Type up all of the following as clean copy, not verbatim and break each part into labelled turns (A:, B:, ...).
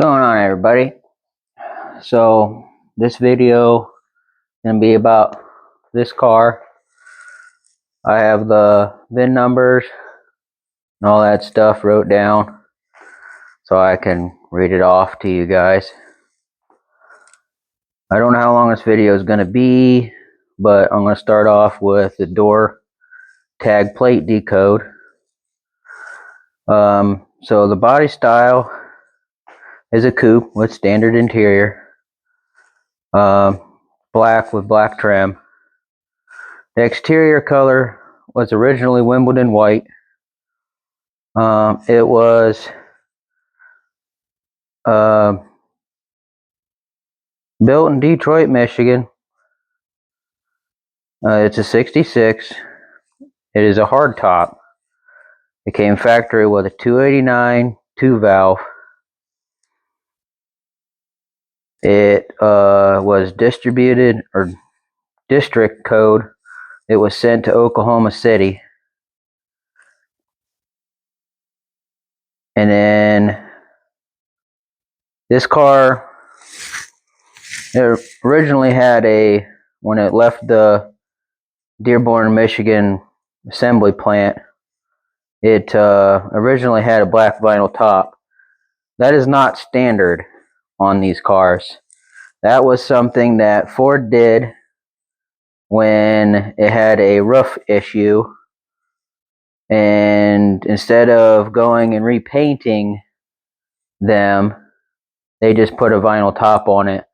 A: Going on, everybody? So this video is gonna be about this car. I have the VIN numbers and all that stuff wrote down so I can read it off to you guys. I don't know how long this video is gonna be, but I'm gonna start off with the door tag plate decode. So the body style is a coupe with standard interior, black with black trim. The exterior color was originally Wimbledon white. It was built in Detroit, Michigan. It's a 66. It is a hardtop. It came factory with a 289 2-valve. It was distributed, or district code. It was sent to Oklahoma City. And then this car, it originally had when it left the Dearborn, Michigan assembly plant, it originally had a black vinyl top. That is not standard on these cars. That was something that Ford did when it had a roof issue, and instead of going and repainting them, they just put a vinyl top on it.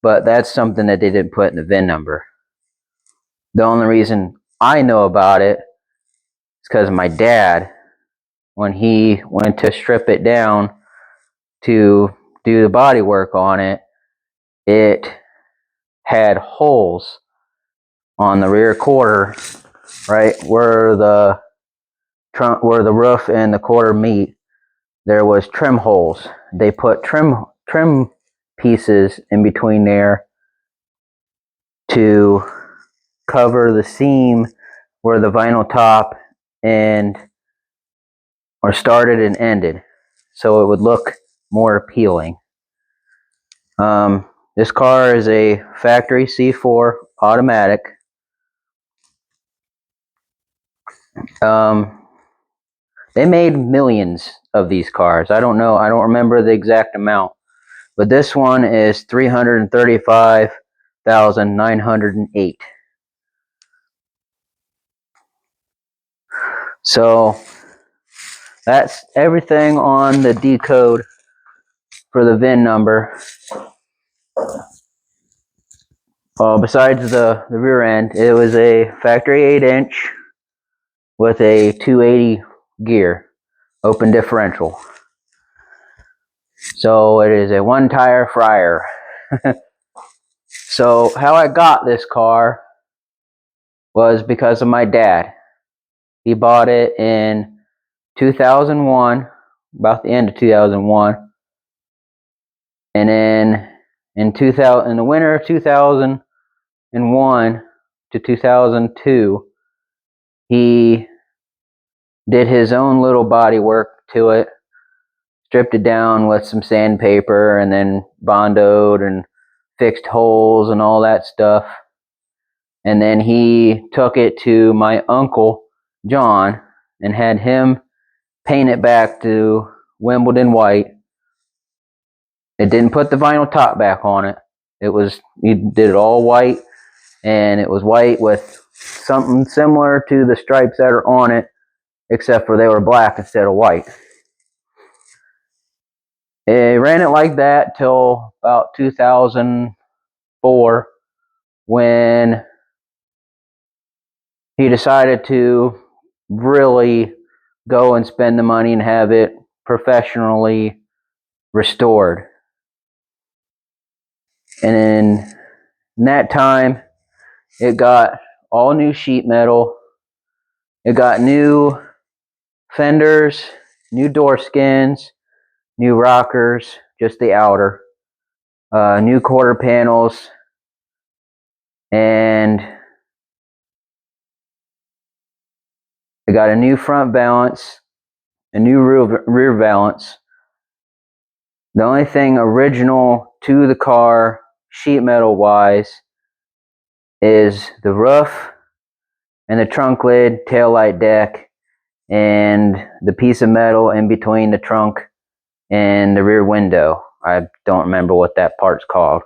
A: But that's something that they didn't put in the VIN number. The only reason I know about it is because my dad, when he went to strip it down to do the body work on it, it had holes on the rear quarter, right where the roof and the quarter meet. There was trim holes. They put trim pieces in between there to cover the seam where the vinyl top started and ended, so it would look more appealing. This car is a factory C4 automatic. They made millions of these cars. I don't remember the exact amount, but this one is 335,908. So that's everything on the decode for the VIN number. Besides the rear end, it was a factory 8-inch with a 280 gear, open differential. So it is a one-tire fryer. So how I got this car was because of my dad. He bought it in 2001, about the end of 2001. And then in the winter of 2001 to 2002, he did his own little body work to it, stripped it down with some sandpaper, and then bondoed and fixed holes and all that stuff. And then he took it to my uncle John and had him paint it back to Wimbledon white. It didn't put the vinyl top back on it. He did it all white, and it was white with something similar to the stripes that are on it, except for they were black instead of white. It ran it like that till about 2004, when he decided to really go and spend the money and have it professionally restored. And in that time, it got all new sheet metal. It got new fenders, new door skins, new rockers, just the outer, new quarter panels, and it got a new front valance, a new rear valance, The only thing original to the car, sheet metal wise, is the roof and the trunk lid, taillight deck, and the piece of metal in between the trunk and the rear window. I don't remember what that part's called.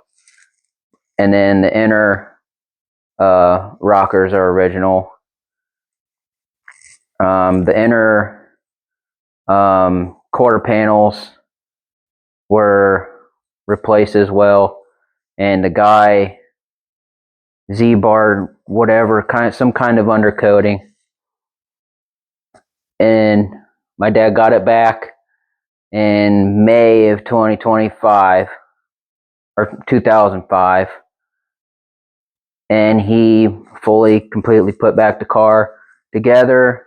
A: And then the inner rockers are original. The inner quarter panels were replaced as well, and the guy Z-bar, whatever, some kind of undercoating. And my dad got it back in May of 2025 or 2005, and he completely put back the car together.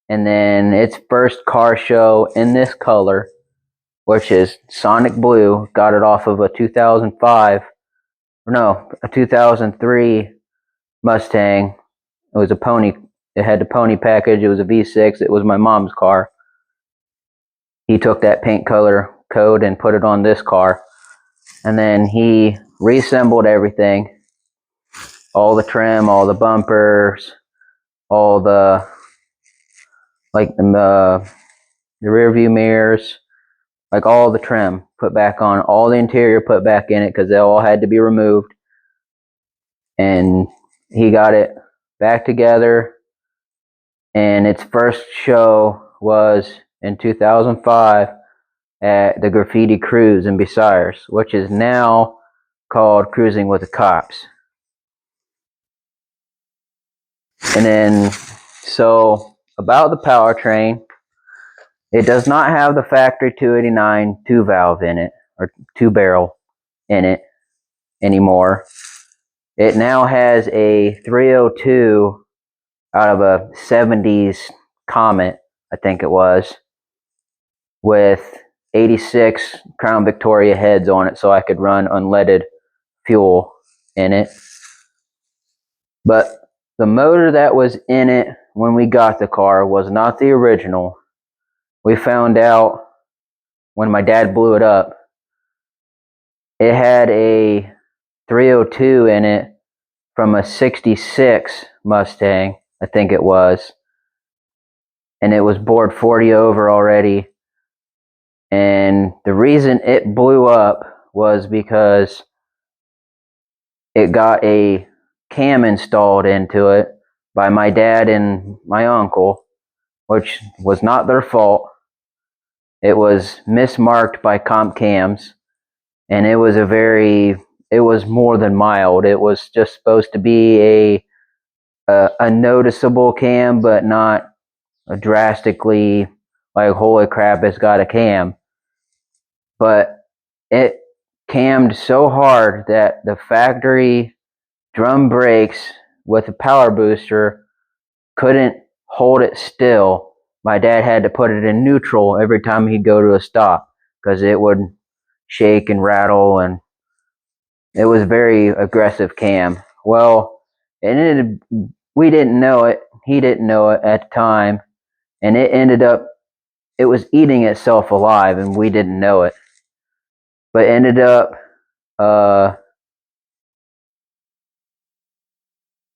A: And then its first car show in this color, which is Sonic Blue, got it off of a 2003 Mustang. It was a pony. It had the pony package. It was a V6. It was my mom's car. He took that paint color code and put it on this car. And then he reassembled everything. All the trim, all the bumpers, all the rear view mirrors, like all the trim put back on, all the interior put back in it because they all had to be removed. And he got it back together. And its first show was in 2005 at the Graffiti Cruise in Bucyrus, which is now called Cruising with the Cops. And then, so about the powertrain, it does not have the factory 289 two-valve in it, or two-barrel in it anymore. It now has a 302 out of a 70s Comet, I think it was, with 86 Crown Victoria heads on it, so I could run unleaded fuel in it. But the motor that was in it when we got the car was not the original. We found out when my dad blew it up. It had a 302 in it from a 66 Mustang, I think it was. And it was bored 40 over already. And the reason it blew up was because it got a cam installed into it by my dad and my uncle, which was not their fault. It was mismarked by comp cams, and it was more than mild. It was just supposed to be a noticeable cam, but not a drastically like, holy crap, it's got a cam. But it cammed so hard that the factory drum brakes with a power booster couldn't hold it still. My dad had to put it in neutral every time he'd go to a stop because it would shake and rattle, and it was very aggressive cam. Well, we didn't know it. He didn't know it at the time, and it was eating itself alive, and we didn't know it. But ended up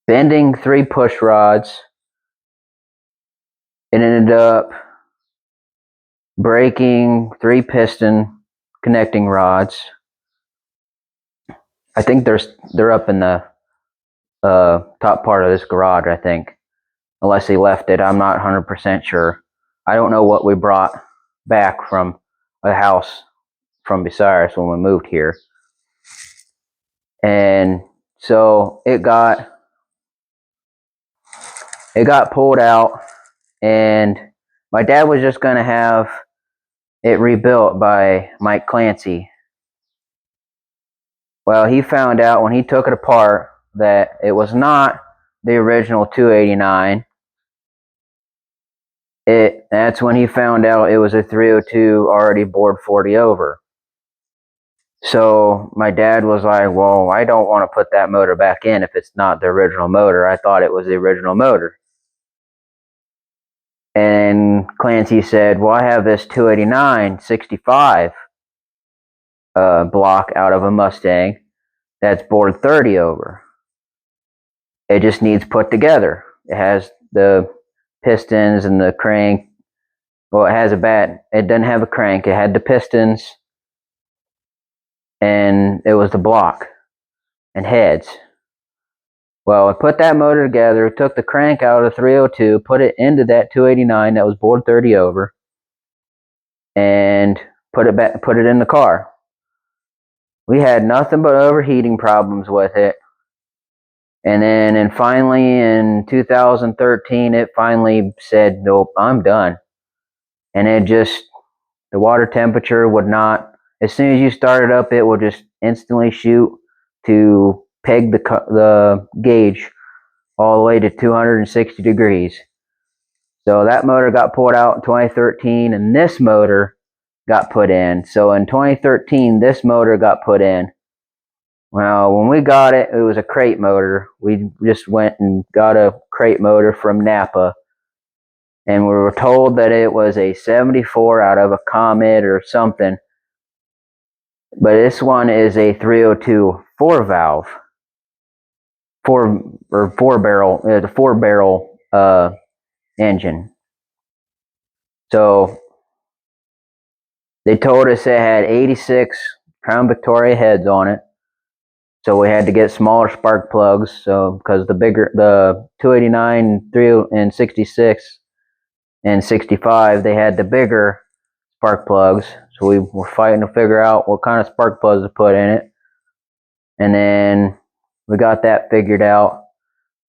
A: bending 3 push rods. It ended up breaking 3 piston connecting rods. I think they're up in the top part of this garage, I think. Unless he left it, I'm not 100% sure. I don't know what we brought back from a house from Bucyrus when we moved here. And so it got pulled out, and my dad was just going to have it rebuilt by Mike Clancy. Well, he found out when he took it apart that it was not the original 289. That's when he found out it was a 302 already bored 40 over. So my dad was like, well, I don't want to put that motor back in if it's not the original motor. I thought it was the original motor. And Clancy said, well, I have this 289 65. block out of a Mustang that's bored 30 over. It just needs put together. It has the pistons and the crank. Well, it has it doesn't have a crank. It had the pistons and it was the block and heads. Well, I put that motor together, took the crank out of the 302, put it into that 289 that was bored 30 over, and put it in the car. We had nothing but overheating problems with it. And then finally in 2013, it finally said, nope, I'm done. And the water temperature would not, as soon as you start it up, it will just instantly shoot to peg the gauge all the way to 260 degrees. So that motor got pulled out in 2013, and this motor got put in. So in 2013, this motor got put in. Well, when we got it, it was a crate motor. We just went and got a crate motor from Napa, and we were told that it was a 74 out of a Comet or something. But this one is a 302 4-valve, four-barrel. It's a 4-barrel engine. So they told us it had 86 Crown Victoria heads on it. So we had to get smaller spark plugs. So because the 289, 3 and 66 and 65, they had the bigger spark plugs. So we were fighting to figure out what kind of spark plugs to put in it. And then we got that figured out.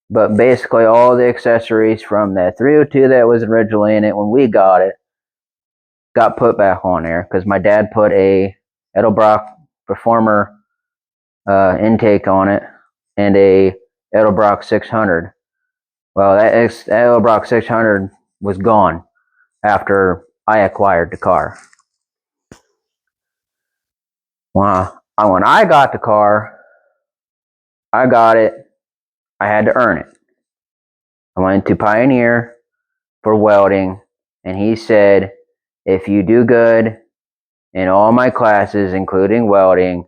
A: But basically all the accessories from that 302 that was originally in it when we got it got put back on there because my dad put a Edelbrock Performer intake on it and a Edelbrock 600. Well, that Edelbrock 600 was gone after I acquired the car. Well, when I got the car, I got it. I had to earn it. I went to Pioneer for welding, and he said, if you do good in all my classes, including welding,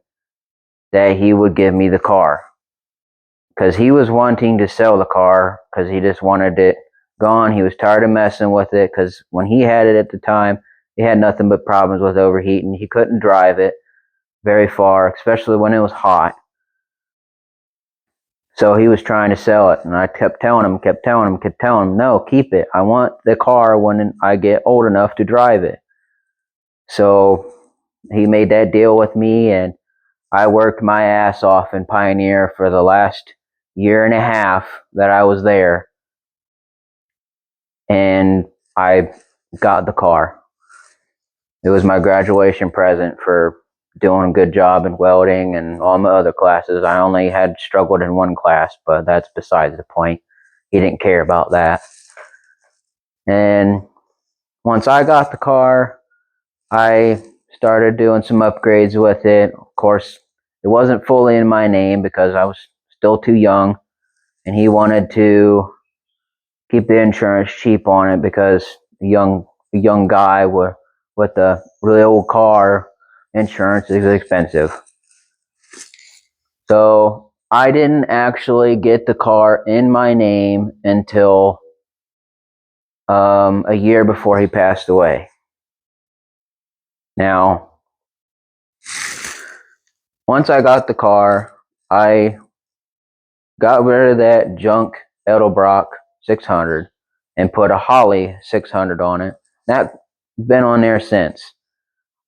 A: that he would give me the car. Because he was wanting to sell the car because he just wanted it gone. He was tired of messing with it because when he had it at the time, he had nothing but problems with overheating. He couldn't drive it very far, especially when it was hot. So he was trying to sell it, and I kept telling him, no, keep it. I want the car when I get old enough to drive it. So he made that deal with me, and I worked my ass off in Pioneer for the last year and a half that I was there, and I got the car. It was my graduation present for doing a good job in welding and all my other classes. I only had struggled in one class, but that's besides the point. He didn't care about that. And once I got the car, I started doing some upgrades with it. Of course, it wasn't fully in my name because I was still too young, and he wanted to keep the insurance cheap on it because a young guy with a really old car, insurance is expensive. So I didn't actually get the car in my name until a year before he passed away. Now, once I got the car, I got rid of that junk Edelbrock 600 and put a Holly 600 on it. That's been on there since.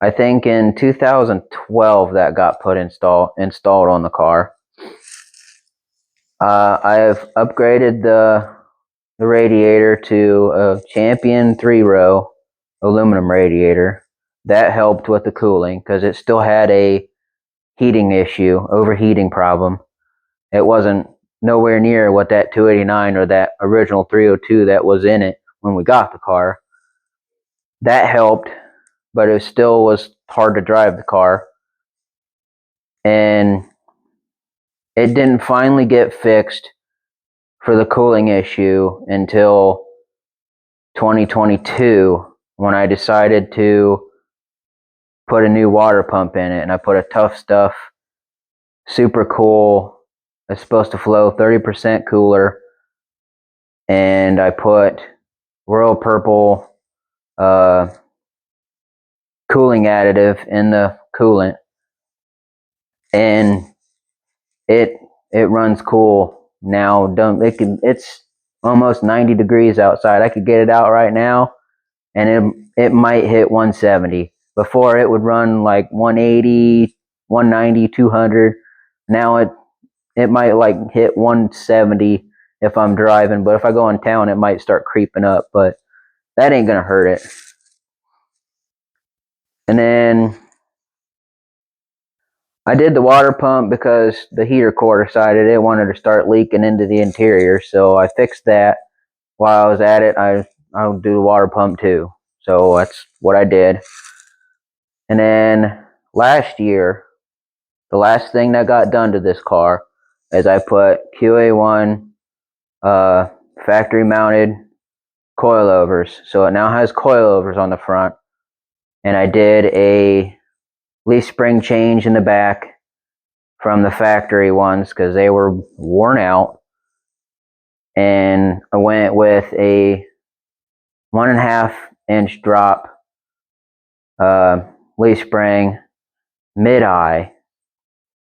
A: I think in 2012 that got put installed on the car. I have upgraded the radiator to a Champion 3-row aluminum radiator. That helped with the cooling because it still had a heating issue, overheating problem. It wasn't nowhere near what that 289 or that original 302 that was in it when we got the car. That helped, but it still was hard to drive the car. And it didn't finally get fixed for the cooling issue until 2022 when I decided to put a new water pump in it, and I put a Tough Stuff Super Cool. It's supposed to flow 30% cooler, and I put Royal Purple cooling additive in the coolant, and it runs cool now. It's almost 90 degrees outside. I could get it out right now, and it might hit 170. Before it would run like 180, 190, 200. Now it might like hit 170 if I'm driving, but if I go in town, it might start creeping up, but that ain't gonna hurt it. And then I did the water pump because the heater core decided it wanted to start leaking into the interior, so I fixed that. While I was at it, I'll do the water pump too. So that's what I did. And then last year, the last thing that got done to this car is I put QA1 factory mounted coilovers. So it now has coilovers on the front. And I did a leaf spring change in the back from the factory ones because they were worn out. And I went with a 1.5 inch drop leaf spring mid-eye.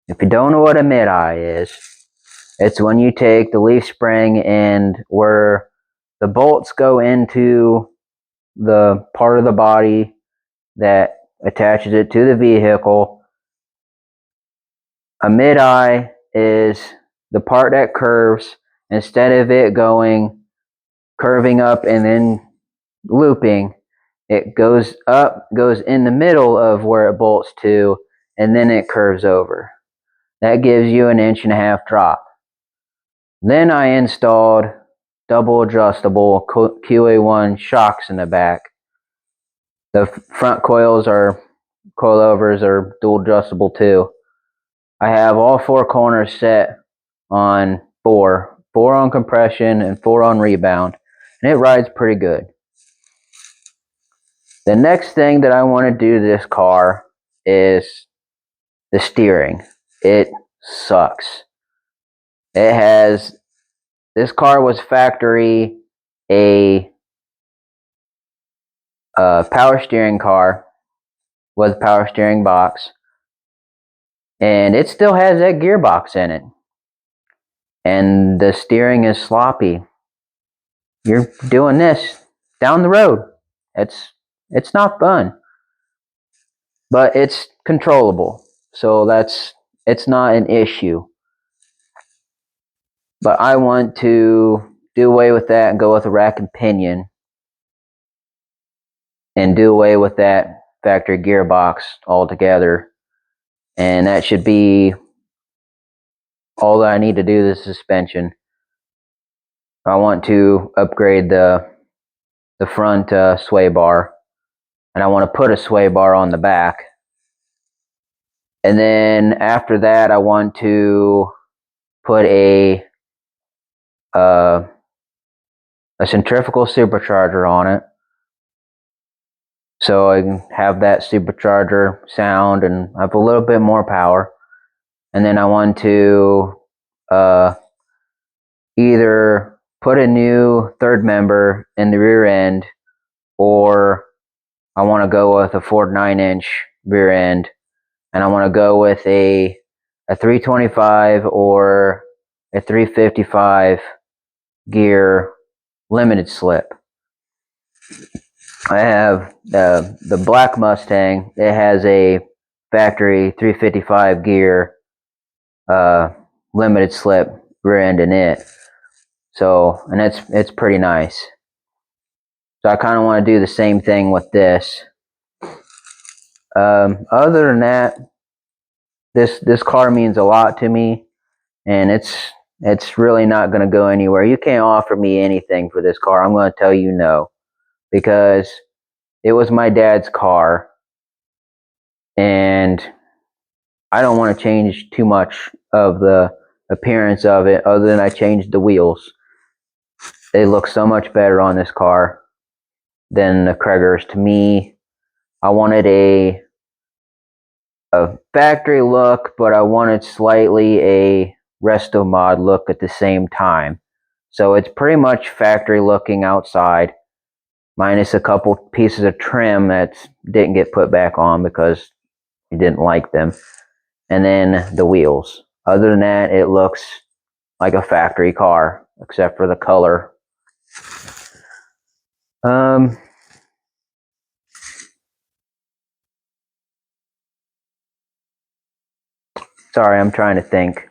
A: If you don't know what a mid-eye is, it's when you take the leaf spring and where the bolts go into the part of the body that attaches it to the vehicle. A mid-eye is the part that curves. Instead of it curving up and then looping, it goes up, goes in the middle of where it bolts to, and then it curves over. That gives you an 1.5 inch drop. Then I installed double adjustable QA1 shocks in the back. The front coilovers are dual adjustable too. I have all 4 corners set on 4 on compression and 4 on rebound, and it rides pretty good. The next thing that I want to do to this car is the steering. It sucks. This car was factory a power steering car with power steering box, and it still has that gearbox in it, and the steering is sloppy. You're doing this down the road. It's not fun, but it's controllable, so it's not an issue. But I want to do away with that and go with a rack and pinion, and do away with that factory gearbox altogether. And that should be all that I need to do the suspension. I want to upgrade the front sway bar, and I want to put a sway bar on the back. And then after that, I want to put a centrifugal supercharger on it, so I can have that supercharger sound and have a little bit more power. And then I want to either put a new third member in the rear end, or I want to go with a 4.9 inch rear end, and I want to go with a 325 or a 355 gear limited slip. I have the black Mustang. It has a factory 355 gear limited slip rear end in it. So, and it's pretty nice. So I kind of want to do the same thing with this. Other than that, this car means a lot to me, and it's really not going to go anywhere. You can't offer me anything for this car. I'm going to tell you no, because it was my dad's car, and I don't want to change too much of the appearance of it, other than I changed the wheels. They look so much better on this car than the Craigers to me. I wanted a a factory look, but I wanted slightly a resto mod look at the same time. So it's pretty much factory looking outside, minus a couple pieces of trim that didn't get put back on because you didn't like them. And then the wheels. Other than that, it looks like a factory car, except for the color. Sorry, I'm trying to think.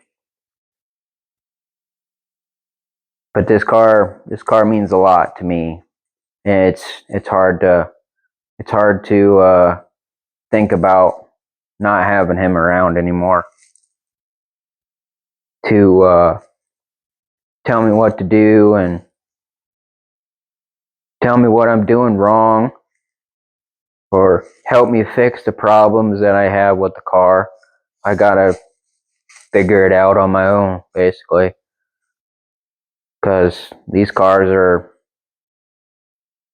A: But this car means a lot to me. It's hard to think about not having him around anymore to tell me what to do and tell me what I'm doing wrong or help me fix the problems that I have with the car. I gotta figure it out on my own, basically, because these cars are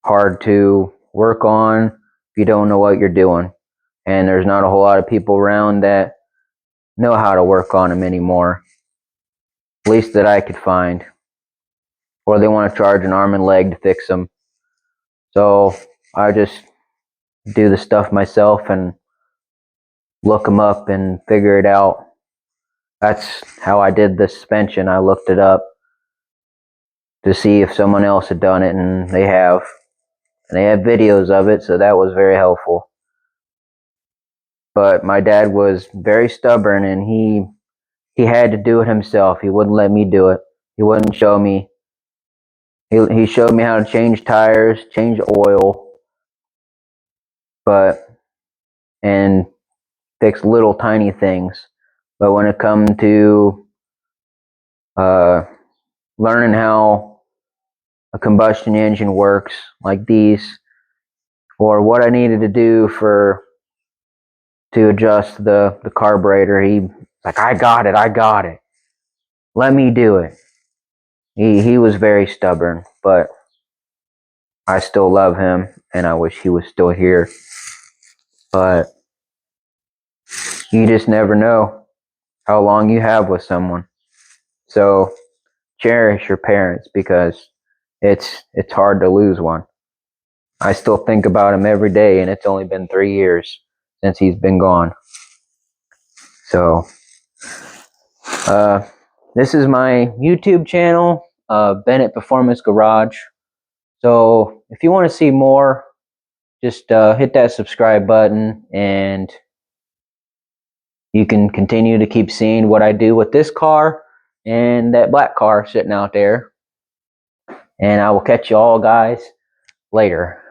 A: hard to work on if you don't know what you're doing. And there's not a whole lot of people around that know how to work on them anymore, at least that I could find. Or they want to charge an arm and leg to fix them. So I just do the stuff myself and look them up and figure it out. That's how I did the suspension. I looked it up to see if someone else had done it, and they have. And they have videos of it, so that was very helpful. But my dad was very stubborn, and he had to do it himself. He wouldn't let me do it. He wouldn't show me. He showed me how to change tires, change oil, and fix little tiny things. But when it comes to learning how a combustion engine works, like these, or what I needed to do to adjust the carburetor, he like, I got it. Let me do it. He was very stubborn, but I still love him, and I wish he was still here. But you just never know how long you have with someone. So cherish your parents, because it's hard to lose one. I still think about him every day, and it's only been 3 years since he's been gone. So this is my YouTube channel, Bennett Performance Garage. So if you want to see more, just hit that subscribe button, and you can continue to keep seeing what I do with this car and that black car sitting out there. And I will catch you all guys later.